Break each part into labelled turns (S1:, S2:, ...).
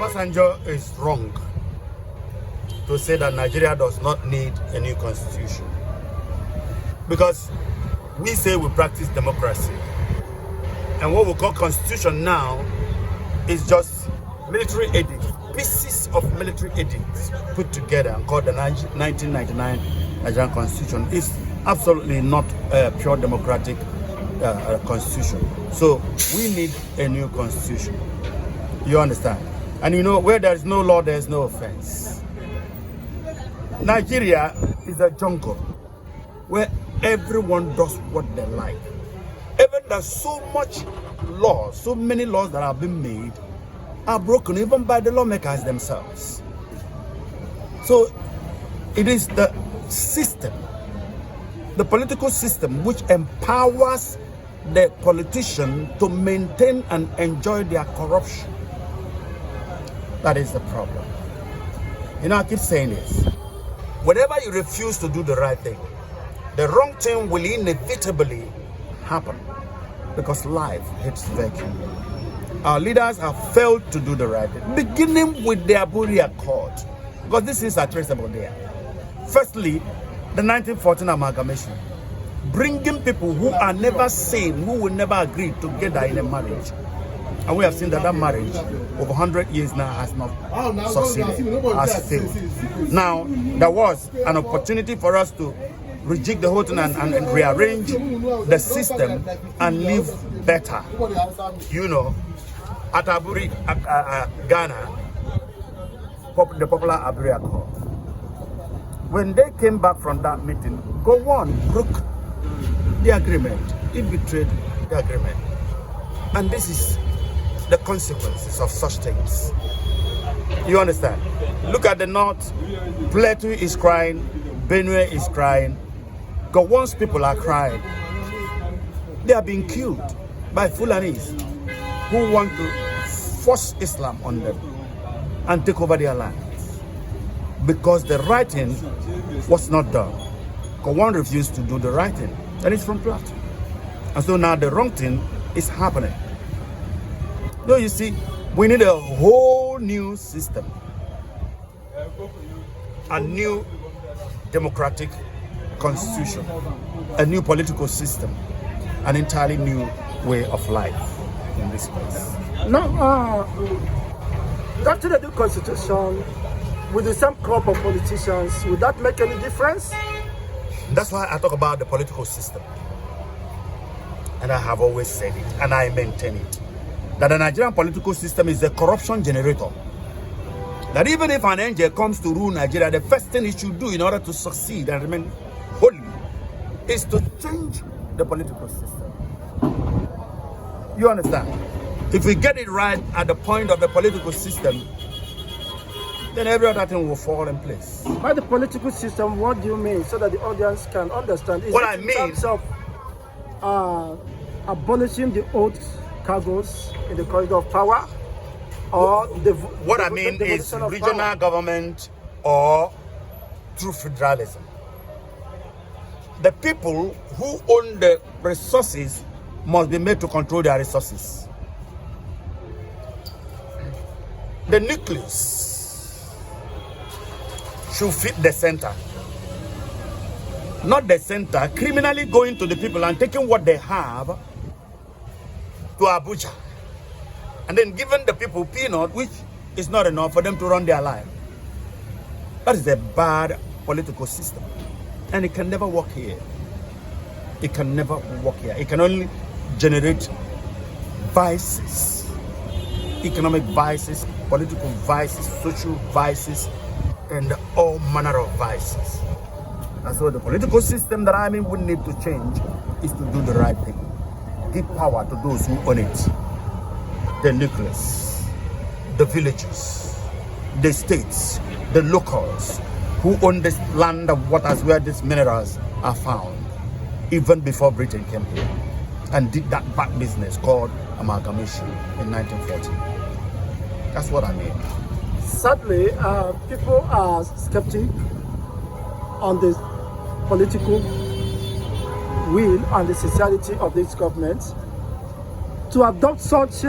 S1: Obasanjo is wrong to say that Nigeria does not need a new constitution. Because we say we practice democracy. And what we call constitution now is just military edicts, pieces of military edicts put together and called the 1999 Nigerian Constitution. It's absolutely not a pure democratic constitution. So we need a new constitution. You understand? And you know, where there is no law, there is no offense. Nigeria is a jungle where everyone does what they like. Even there's so much law, so many laws that have been made are broken even by the lawmakers themselves. So it is the system, the political system, which empowers the politician to maintain and enjoy their corruption. That is the problem. You know, I keep saying this. Whenever you refuse to do the right thing, the wrong thing will inevitably happen, because life hits vacuum. Our leaders have failed to do the right thing, beginning with the Aburi Accord, because this is traceable there. Firstly, the 1914 amalgamation, bringing people who are never same, who will never agree together in a marriage. And we have seen that marriage over 100 years now has not succeeded, has failed. Now, there was an opportunity for us to rejig the whole thing and rearrange the system and live better. You know, at Aburi, Ghana, the popular Aburi Accord. When they came back from that meeting, Gowon broke the agreement. He betrayed the agreement. And this is the consequences of such things. You understand? Look at the north. Plateau is crying. Benue is crying. Gowon's people are crying. They are being killed by Fulanis who want to force Islam on them and take over their lands, because the right thing was not done. Gowon refused to do the right thing, and it's from Plateau. And so now the wrong thing is happening. So you see, we need a whole new system, a new democratic constitution, a new political system, an entirely new way of life in this place.
S2: Now, after the new constitution, with the same crop of politicians, would that make any difference?
S1: That's why I talk about the political system. And I have always said it, and I maintain it, that the Nigerian political system is a corruption generator. That even if an angel comes to rule Nigeria, the first thing he should do in order to succeed and remain holy is to change the political system. You understand? If we get it right at the point of the political system, then every other thing will fall in place.
S2: By the political system, what do you mean, so that the audience can understand? Is
S1: what
S2: it
S1: I
S2: in
S1: mean,
S2: terms of abolishing the old cargoes in the corridor of power, or
S1: what I mean is regional government or through federalism. The people who own the resources must be made to control their resources. The nucleus should fit the center, not the center criminally going to the people and taking what they have to Abuja, and then giving the people peanut, which is not enough for them to run their life. That is a bad political system, and it can never work here. It can never work here. It can only generate vices, economic vices, political vices, social vices, and all manner of vices. And so the political system that we need to change is to do the right thing. Give power to those who own it. The nucleus, the villages, the states, the locals who own this land of waters where these minerals are found, even before Britain came here and did that bad business called amalgamation in 1940. That's what I mean.
S2: Sadly, people are skeptic on the political will and the sincerity of this government to adopt such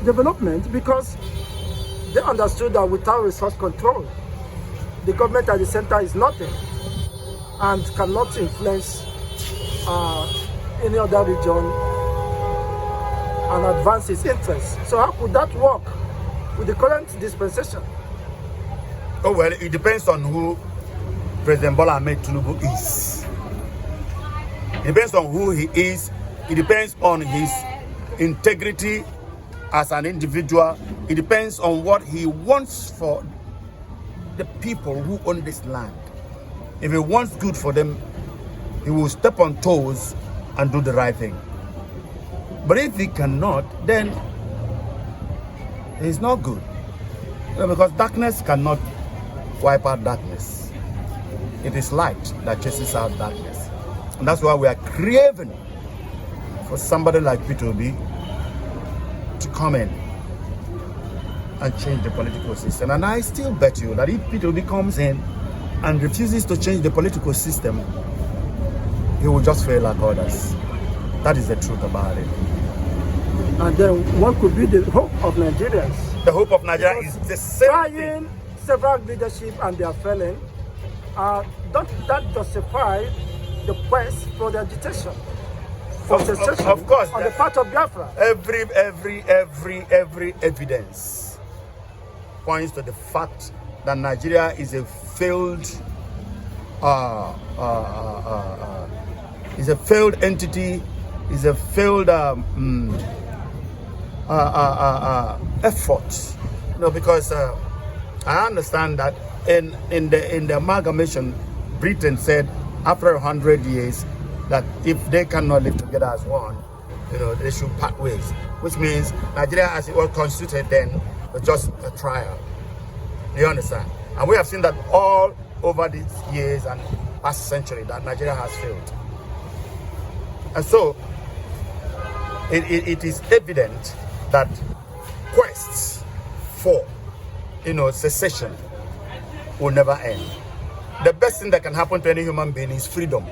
S2: development, because They understood that without resource control, the government at the center is nothing and cannot influence any other region and advance its interests. So how could that work with the current dispensation?
S1: Oh, well, it depends on who President Bola Ahmed Tinubu is. It depends on who he is. It depends on his integrity as an individual. It depends on what he wants for the people who own this land. If he wants good for them, he will step on toes and do the right thing. But if he cannot, then it's not good. Because darkness cannot wipe out darkness. It is light that chases out darkness. And that's why we are craving for somebody like P2B to come in and change the political system. And I still bet you that if P2B comes in and refuses to change the political system, he will just fail like others. That is the truth about it.
S2: And then what could be the hope of Nigerians?
S1: The hope of Nigeria is the same thing.
S2: Several leadership and they are failing. Don't that justify the quest for the agitation? For secession
S1: of course,
S2: on the part of Biafra.
S1: Every evidence points to the fact that Nigeria is a failed entity, is a failed effort. Because I understand that in the amalgamation, Britain said after 100 years that if they cannot live together as one, they should part ways. Which means Nigeria, as it was constituted then, was just a trial. You understand? And we have seen that all over these years and past century that Nigeria has failed. And so it is evident that quests for secession will never end. The best thing that can happen to any human being is freedom.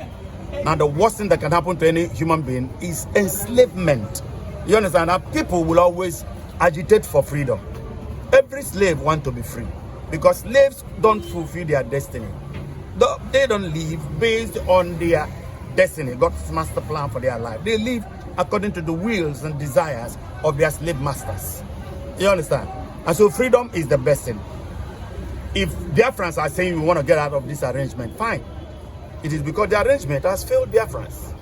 S1: Now the worst thing that can happen to any human being is enslavement. You understand? That people will always agitate for freedom. Every slave wants to be free because slaves don't fulfill their destiny. They don't live based on their destiny, God's master plan for their life. They live according to the wills and desires of their slave masters. You understand? And so freedom is the best thing. If Biafrans are saying we want to get out of this arrangement, fine. It is because the arrangement has failed Biafrans.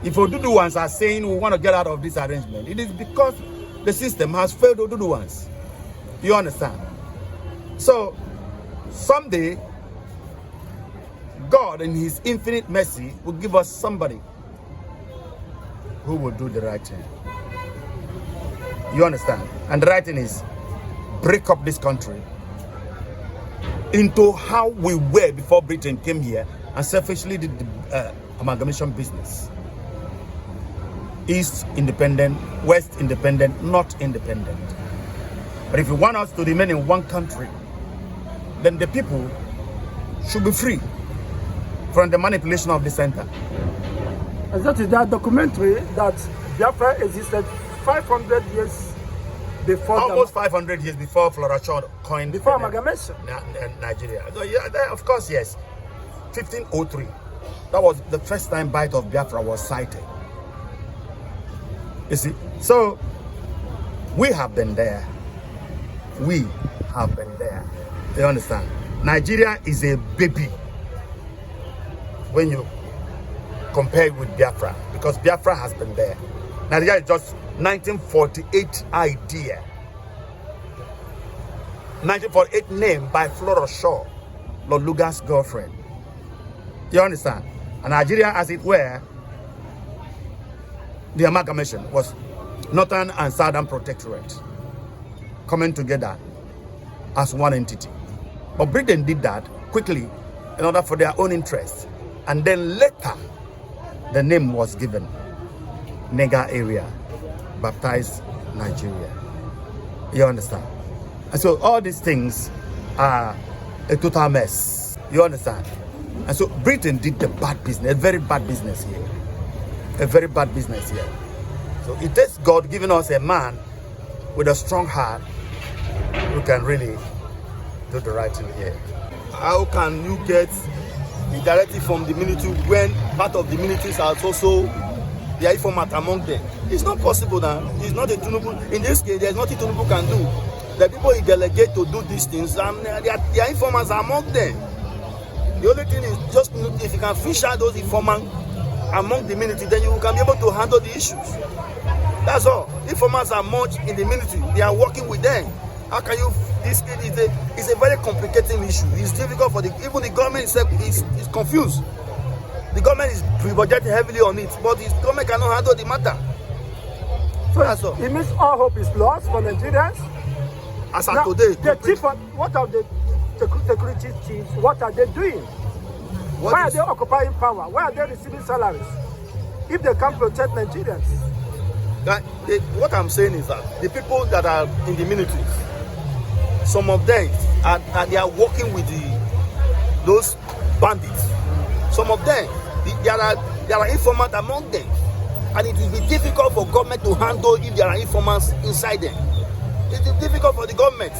S1: If Oduduwans are saying we want to get out of this arrangement, it is because the system has failed Oduduwans. You understand? So, someday, God in his infinite mercy will give us somebody who will do the right thing. You understand? And the right thing is break up this country into how we were before Britain came here and selfishly did the amalgamation business. East independent, West independent, not independent. But if you want us to remain in one country, then the people should be free from the manipulation of the center.
S2: And that is that documentary that Biafra existed 500 years before.
S1: Almost 500 years before Flora Shaw coined
S2: before amalgamation.
S1: Nigeria. So, yeah, of course, yes. 1503. That was the first time Bite of Biafra was cited. You see, so we have been there. We have been there. You understand? Nigeria is a baby when you compare it with Biafra, because Biafra has been there. Nigeria is just 1948 idea. 1948 name by Flora Shaw, Lord Lugar's girlfriend. You understand? And Nigeria, as it were, the amalgamation was Northern and Southern Protectorate coming together as one entity. But Britain did that quickly in order for their own interests. And then later, the name was given, Nega area, baptized Nigeria. You understand? And so all these things are a total mess. You understand? And so Britain did the bad business, a very bad business here. A very bad business here. So it takes God giving us a man with a strong heart, who can really do the right thing here. How can you get the directive from the military when part of the militaries are also the informant among them? It's not possible now. It's not a Tinubu. In this case, there's nothing Tinubu can do. The people he delegate to do these things, and their informants are among them. The only thing is just if you can fish out those informants among the military, then you can be able to handle the issues. That's all. Informants are much in the military. They are working with them. How can you? It's a very complicated issue. It's difficult for even the government itself is confused. The government is budgeting heavily on it, but the government cannot handle the matter.
S2: So that's all. It means all hope is lost for Nigerians.
S1: As of today,
S2: what are the security chiefs? What are they doing? Why are they occupying power? Why are they receiving salaries if they can't protect Nigerians?
S1: What I'm saying is that the people that are in the military, some of them they are working with those bandits. Some of them, there are informants among them, and it will be difficult for government to handle if there are informants inside them. It is difficult for the government.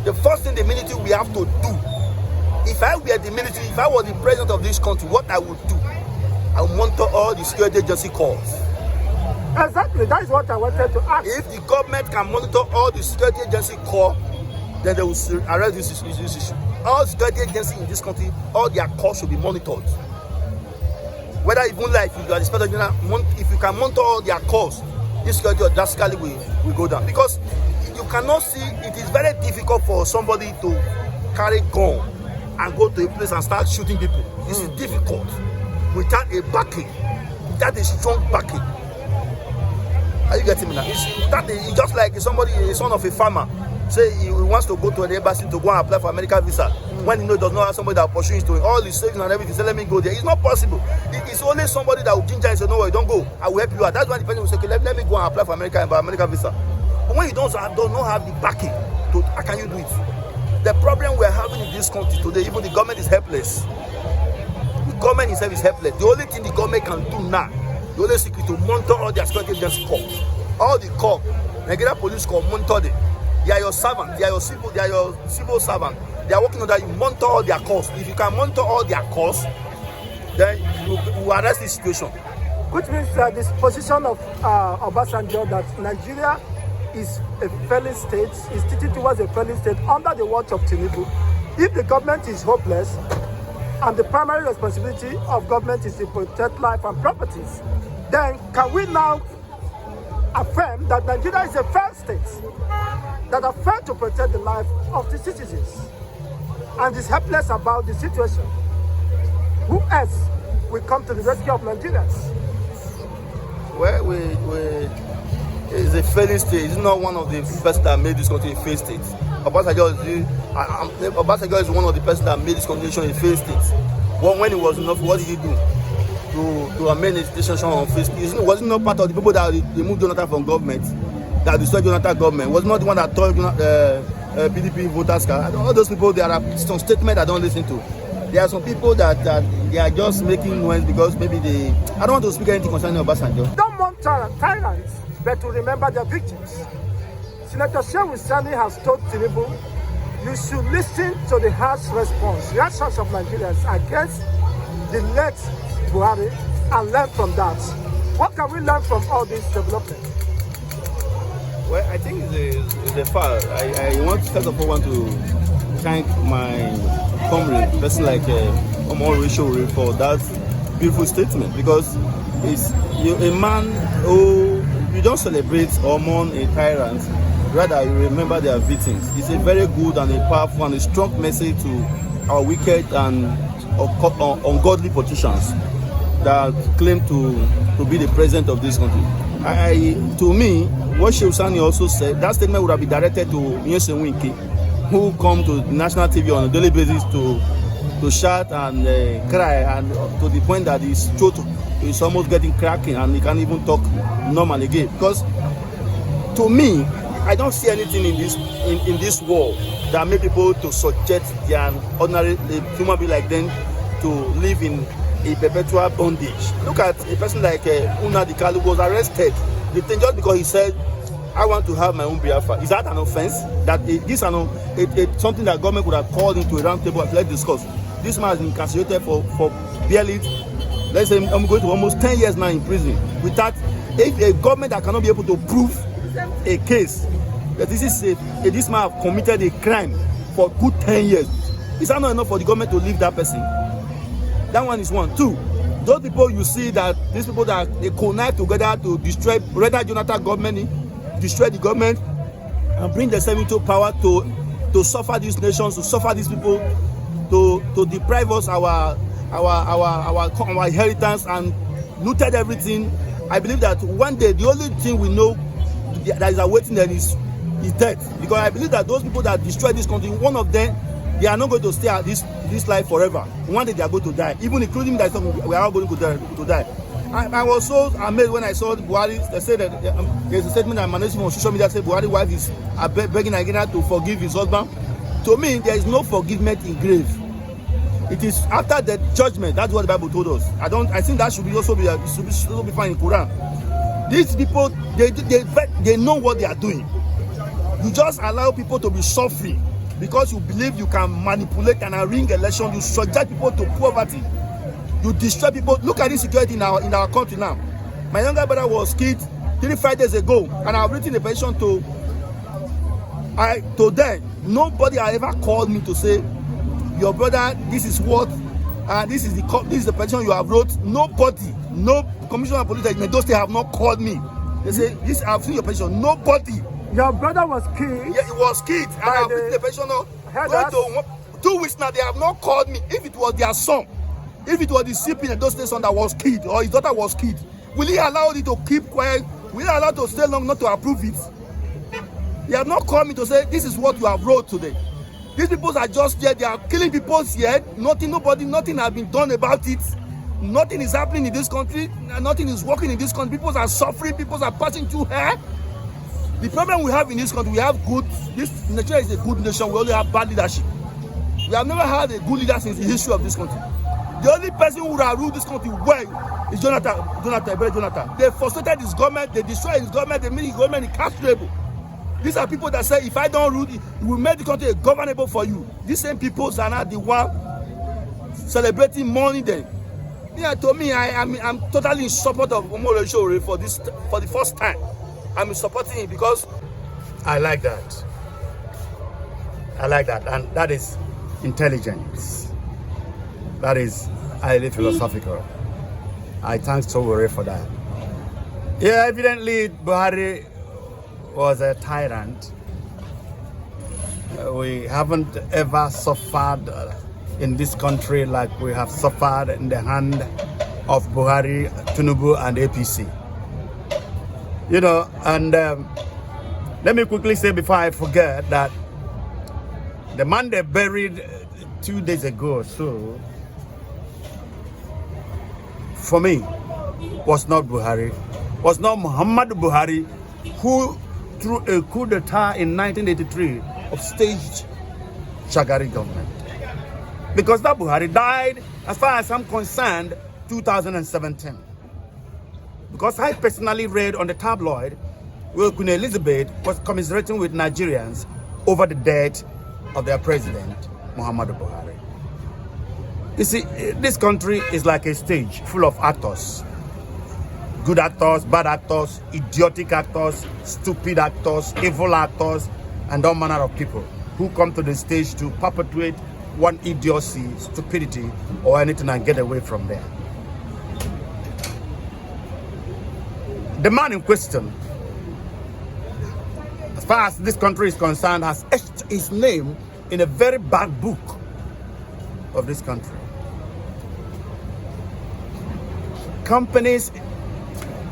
S1: The first thing the military we have to do, if I were the military, if I was the president of this country, what I would do, I would monitor all the security agency calls.
S2: Exactly, that is what I wanted to ask.
S1: If the government can monitor all the security agency calls, then they will arrest this issue. All security agencies in this country, all their calls should be monitored. Whether even like if you are the Inspector General, if you can monitor all their calls, this security drastically will go down. Because you cannot see, it is very difficult for somebody to carry gun and go to a place and start shooting people. This is difficult without a backing, without a strong backing. Are you getting me now? It's just like somebody, a son of a farmer, say he wants to go to an embassy to go and apply for American visa. When he does not have somebody that pursues to all his savings and everything, say let me go there. It's not possible. It's only somebody that will ginger and say, no way, don't go. I will help you out. That's why the person will say, okay, let me go and apply for American visa. But when you don't have the backing, how can you do it? The problem we're having in this country today, even the government is helpless. The government itself is helpless. The only thing the government can do now, the only secret to monitor all their security agency calls. All the corps, Nigeria police corps, monitor them. They are your servant, they are your civil servant. They are working on that. You monitor all their calls. If you can monitor all their calls, then you arrest the situation.
S2: Which means this position of Obasanjo that Nigeria is a failing state, is teaching towards a failing state under the watch of Tinubu. If the government is hopeless and the primary responsibility of government is to protect life and properties, then can we now affirm that Nigeria is a failed state that have failed to protect the life of the citizens and is helpless about the situation? Who else will come to the rescue of Nigerians?
S1: Well, it's a failing state. It's not one of the persons that made this country a failed state. Obasanjo is one of the persons that made this country a failed state. When it was enough, what did he do to amend the situation on failed state? Was it not part of the people that removed Jonathan from government, that destroyed Jonathan government? Was not the one that told PDP voters card? All those people, there are some statements I don't listen to. There are some people that they are just making noise because maybe I don't want to speak anything concerning Obasanjo.
S2: Don't want tyrants, but to remember their victims. Senator Shehu Sani has told Tinubu, you should listen to the harsh reactions of Nigerians against the late Buhari and learn from that. What can we learn from all this development?
S1: Well, I think it's a far. I first of all want to thank my comrade, person like Omar Rishori, for that beautiful statement, because it's a man who you don't celebrate or mourn a tyrant, rather you remember their victims. It's a very good and a powerful and a strong message to our wicked and ungodly politicians that claim to be the president of this country. To me, what Shehu Sani also said, that statement would have been directed to Nyesom Wike, who come to national TV on a daily basis to shout and cry, and to the point that his throat is almost getting cracking and he can't even talk normal again. Because to me, I don't see anything in this world that make people to subject their ordinary human being like them to live in a perpetual bondage. Look at a person like Una Dikalu was arrested. The thing just because he said I want to have my own Biafra. Is that an offense? That this something that government would have called into a round table and let's discuss. This man has been incarcerated for barely, let's say, I'm going to almost 10 years now in prison. Without a government that cannot be able to prove a case that this man have committed a crime for good 10 years. Is that not enough for the government to leave that person? That one is one. Two, those people you see that these people that they connive together to destroy rather Jonathan government, destroy the government and bring themselves into power to suffer these nations, to suffer these people, to deprive us our inheritance and looted everything. I believe that one day the only thing we know that is awaiting them is death. Because I believe that those people that destroy this country, one of them, they are not going to stay at this life forever. One day they are going to die, even including that we are all going to die. I was so amazed when I saw Buhari. They said that there's a statement that managed on social media said Buhari's wife is begging Nigeria to forgive his husband. To me, there is no forgiveness in grave. It is after the judgment. That's what the Bible told us. I think that should also be found in Quran. These people, they know what they are doing. You just allow people to be suffering because you believe you can manipulate and ring election. You subject people to poverty. You destroy people. Look at this security in our country now. My younger brother was killed 3-5 days ago, and I've written a petition to them. Nobody has ever called me to say, your brother, this is what, this is the petition you have wrote. Nobody, no commissioner of police in Edo State have not called me. They say, this, I've seen your petition. Nobody.
S2: Your brother was killed?
S1: Yeah, he was killed. And I've written the petition now. Going to 2 weeks now, they have not called me. If it was their son, if it was the CP in Edo State son that was killed, or his daughter was killed, will he allow it to keep quiet? Will he allow it to stay long not to approve it? They have not called me to say, this is what you have wrote today. These people are just there. They are killing people here. Nothing has been done about it. Nothing is happening in this country. Nothing is working in this country. People are suffering. People are passing through here. The problem we have in this country, we have this Nigeria is a good nation. We only have bad leadership. We have never had a good leader since the history of this country. The only person who would have ruled this country well is Jonathan. They frustrated his government. They destroyed his government. They made his government incarcerable. These are people that say, if I don't rule, we will make the country governable for you. These same people are not the one celebrating money then. Yeah, to me, I'm totally in support of Omolosho for the first time. I'm supporting him because I like that. And that is intelligence. That is highly philosophical. I thank Sowore for that. Yeah, evidently Buhari was a tyrant. We haven't ever suffered in this country like we have suffered in the hand of Buhari, Tinubu, and APC. You know, and let me quickly say before I forget that the man they buried 2 days ago or so, for me, was not Buhari, was not Muhammadu Buhari, who through a coup d'etat in 1983 upstaged Shagari government. Because that Buhari died, as far as I'm concerned, 2017. Because I personally read on the tabloid where Queen Elizabeth was commiserating with Nigerians over the death of their president, Muhammadu Buhari. You see, this country is like a stage full of actors. Good actors, bad actors, idiotic actors, stupid actors, evil actors, and all manner of people who come to the stage to perpetuate one idiocy, stupidity, or anything and get away from there. The man in question, as far as this country is concerned, has etched his name in a very bad book of this country. Companies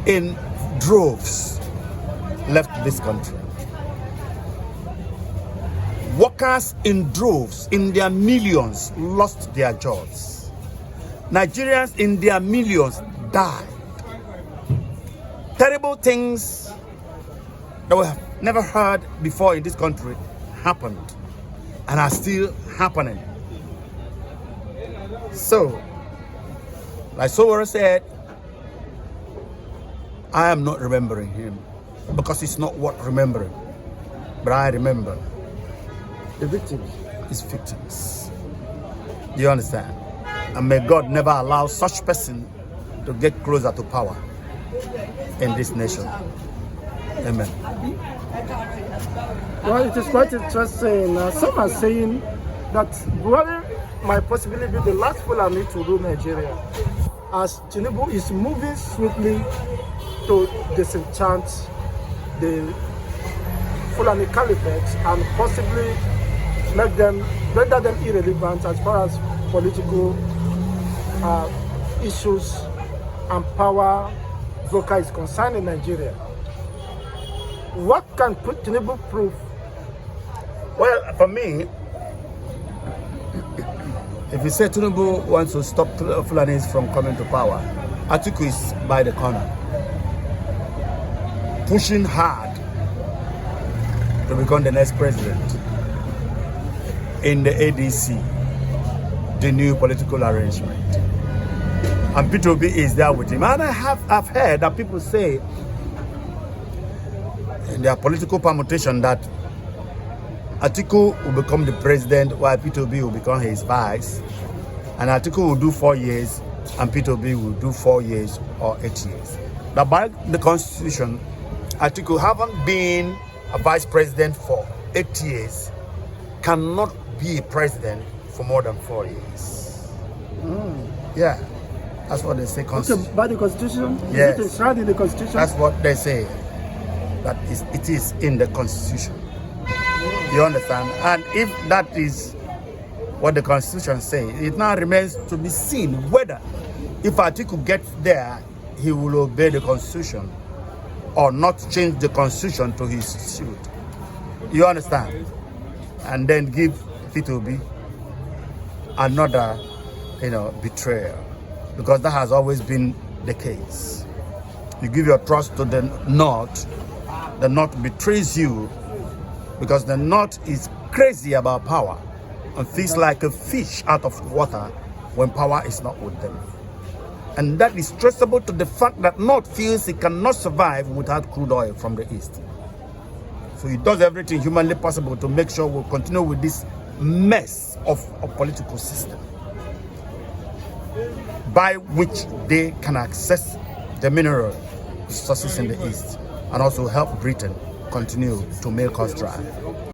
S1: in droves left this country. Workers in droves, in their millions, lost their jobs. Nigerians in their millions died. Terrible things that we have never heard before in this country happened and are still happening. So, like Sowore said, I am not remembering him. because it's not worth remembering. But I remember
S2: The victims.
S1: his victims. Do you understand? And may God never allow such person to get closer to power in this nation. Amen.
S2: Well, it is quite interesting. Some are saying that Buhari might possibly be the last Fulani to rule Nigeria, as Tinubu is moving swiftly to disenchant the Fulani Caliphate and possibly make them, render them irrelevant as far as political issues and power voca is concerned in Nigeria. What can Tinubu prove?
S1: Well, for me, if you say Tinubu wants to stop Fulanis from coming to power, Atiku is by the corner, pushing hard to become the next president in the ADC, the new political arrangement. And P2B is there with him. And I've heard that people say in their political permutation that Atiku will become the president while P2B will become his vice. And Atiku will do 4 years and P2B will do 4 years or 8 years. Now by the constitution, Atiku, having been a vice president for 8 years, cannot be a president for more than 4 years. Yeah, that's what they say.
S2: Okay, by the constitution?
S1: Yes.
S2: Is it enshrined in the constitution?
S1: That's what they say. That is, it is in the constitution. You understand? And if that is what the constitution says, it now remains to be seen whether, if Atiku gets there, he will obey the constitution or not change the constitution to his suit. You understand? And then give P2B another, betrayal, because that has always been the case. You give your trust to the North betrays you, because the North is crazy about power and feels like a fish out of water when power is not with them. And that is traceable to the fact that North feels it cannot survive without crude oil from the East. So it does everything humanly possible to make sure we'll continue with this mess of political system by which they can access the mineral resources in the East and also help Britain continue to make us dry.